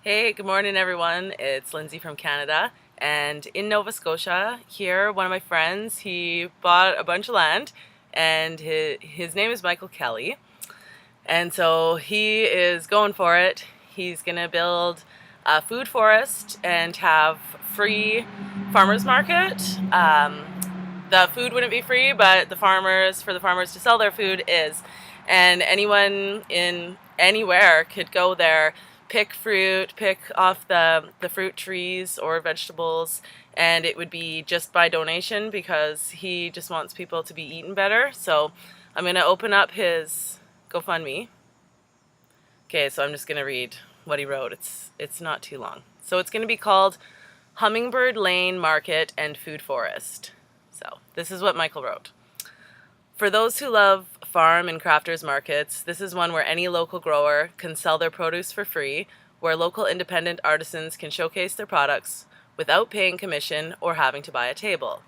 Hey, good morning everyone. It's Lindsay from Canada. And in Nova Scotia, here, one of my friends, he bought a bunch of land and his name is Michael Kelly. And so he is going for it. He's going to build a food forest and have free farmers market. The food wouldn't be free, but for the farmers to sell their food is. And anyone in anywhere could go there, pick fruit, pick off the fruit trees or vegetables, and it would be just by donation because he just wants people to be eating better. So I'm going to open up his GoFundMe. Okay, so I'm just going to read what he wrote. It's not too long. So it's going to be called Hummingbird Lane Market and Food Forest. So this is what Michael wrote. For those who love farm and crafters markets, this is one where any local grower can sell their produce for free, where local independent artisans can showcase their products without paying commission or having to buy a table.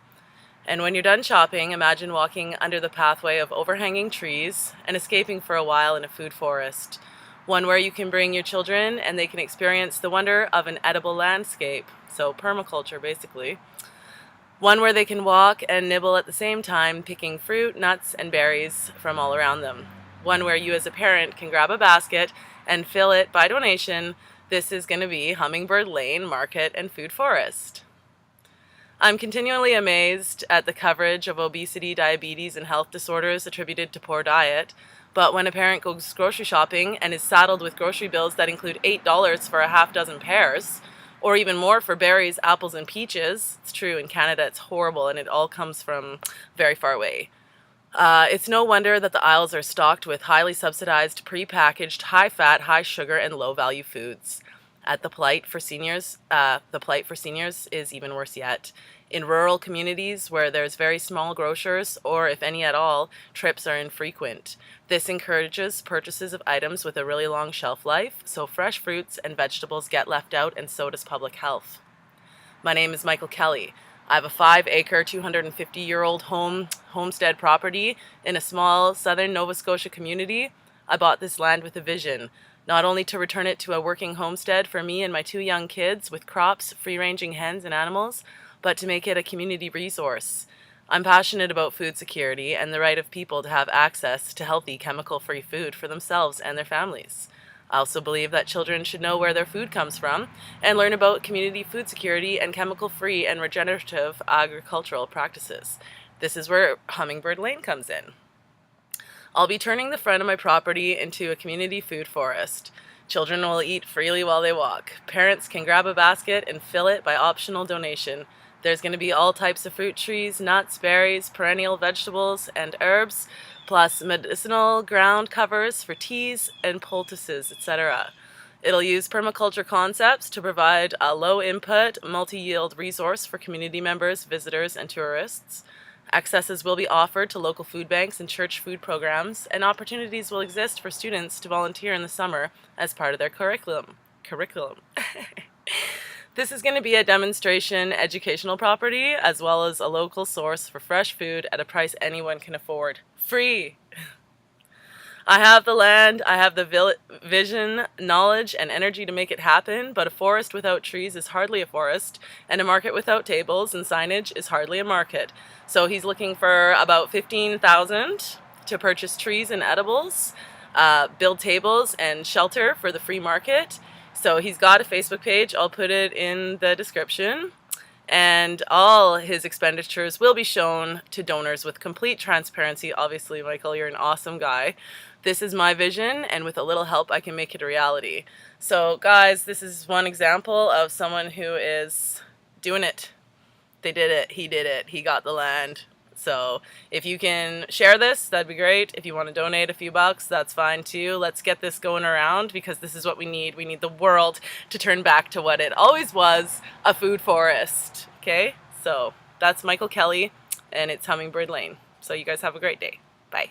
And when you're done shopping, imagine walking under the pathway of overhanging trees and escaping for a while in a food forest, one where you can bring your children and they can experience the wonder of an edible landscape, so permaculture basically. One where they can walk and nibble at the same time, picking fruit, nuts, and berries from all around them. One where you as a parent can grab a basket and fill it by donation. This is going to be Hummingbird Lane Market and Food Forest. I'm continually amazed at the coverage of obesity, diabetes, and health disorders attributed to poor diet. But when a parent goes grocery shopping and is saddled with grocery bills that include $8 for a half dozen pears, or even more for berries, apples, and peaches. It's true, in Canada it's horrible and it all comes from very far away. It's no wonder that the aisles are stocked with highly subsidized, pre-packaged, high-fat, high-sugar, and low-value foods. The plight for seniors is even worse yet. In rural communities where there's very small grocers, or if any at all, trips are infrequent. This encourages purchases of items with a really long shelf life, so fresh fruits and vegetables get left out, and so does public health. My name is Michael Kelly. I have a 5-acre, 250-year-old homestead property in a small southern Nova Scotia community. I bought this land with a vision, not only to return it to a working homestead for me and my 2 young kids with crops, free-ranging hens and animals, but to make it a community resource. I'm passionate about food security and the right of people to have access to healthy, chemical-free food for themselves and their families. I also believe that children should know where their food comes from and learn about community food security and chemical-free and regenerative agricultural practices. This is where Hummingbird Lane comes in. I'll be turning the front of my property into a community food forest. Children will eat freely while they walk. Parents can grab a basket and fill it by optional donation. There's going to be all types of fruit trees, nuts, berries, perennial vegetables, and herbs, plus medicinal ground covers for teas and poultices, etc. It'll use permaculture concepts to provide a low-input, multi-yield resource for community members, visitors, and tourists. Accesses will be offered to local food banks and church food programs, and opportunities will exist for students to volunteer in the summer as part of their curriculum. This is going to be a demonstration educational property as well as a local source for fresh food at a price anyone can afford. Free! I have the land, I have the vision, knowledge, and energy to make it happen, but a forest without trees is hardly a forest, and a market without tables and signage is hardly a market. So he's looking for about $15,000 to purchase trees and edibles, build tables and shelter for the free market. So he's got a Facebook page, I'll put it in the description, and all his expenditures will be shown to donors with complete transparency. Obviously, Michael, you're an awesome guy. This is my vision, and with a little help, I can make it a reality. So guys, this is one example of someone who is doing it. They did it, he got the land. So if you can share this, that'd be great. If you want to donate a few bucks, that's fine too. Let's get this going around because this is what we need. We need the world to turn back to what it always was, a food forest. Okay? So that's Michael Kelly and it's Hummingbird Lane. So you guys have a great day. Bye.